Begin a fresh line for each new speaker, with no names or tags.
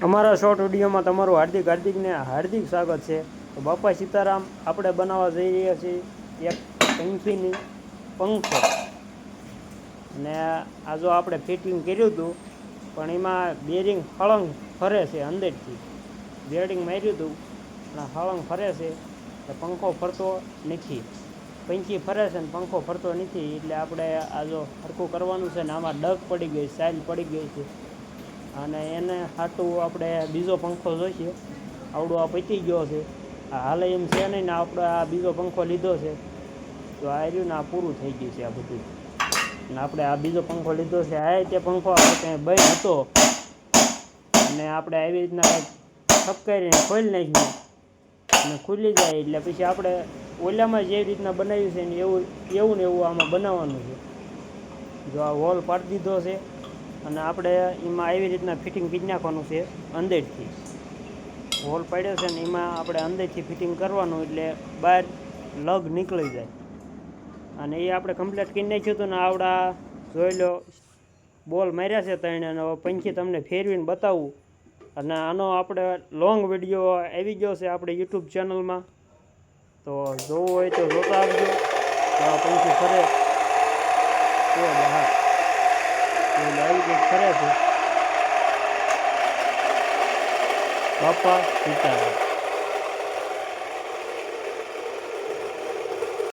અમારા શોર્ટ વિડીયોમાં તમારું હાર્દિક સ્વાગત છે। તો બાપા સીતારામ આપણે બનાવવા જઈ રહ્યા છીએ એક પંખીની પંખો। અને આ જો આપણે ફિટિંગ કર્યું હતું, પણ એમાં બેરિંગ હળંગ ફરે છે અંદરથી। બેરિંગ માર્યું હતું પણ હળંગ ફરે છે, એટલે પંખો ફરતો નથી। પંખી ફરે છે ને પંખો ફરતો નથી, એટલે આપણે આ જો હરખું કરવાનું છે ને આમાં ડગ પડી ગઈ, સાઇલ પડી ગઈ છે। અને એને હાટું આપણે બીજો પંખો જોઈશે। આવડો આ પતી ગયો છે, આ હાલે એમ છે નહીં ને આપણે આ બીજો પંખો લીધો છે, તો આ રહ્યું ને આ પૂરું થઈ ગયું છે આ બધું। અને આપણે આ બીજો પંખો લીધો છે, આ તે પંખો આપણે બંધ હતો અને આપણે આવી રીતના કંઈક ઠપકારીને ખોલી નાખ્યું અને ખુલી જાય એટલે પછી આપણે ઓલામાં જે રીતના બનાવ્યું છે ને એવું ને એવું આમાં બનાવવાનું છે। જો આ હોલ પાડી દીધો છે અને આપણે એમાં આવી રીતના ફિટિંગ કરી નાખવાનું છે અંદરથી। હોલ પાડ્યો છે ને એમાં આપણે અંદરથી ફિટિંગ કરવાનું, એટલે બહાર લગ નીકળી જાય। અને એ આપણે કમ્પ્લીટ કરી નાખ્યું હતું ને આવડા જોઈ લો બોલ માર્યા છે ત્રણે। અને પંખી તમને ફેરવીને બતાવું, અને આનો આપણે લોંગ વિડીયો આવી ગયો છે આપણે યુટ્યુબ ચેનલમાં, તો જોવું હોય તો જોતા આવજો। તો આ પંખી ફરે હા આવી કંઈક ફરે છે। બાપા સીતારામ।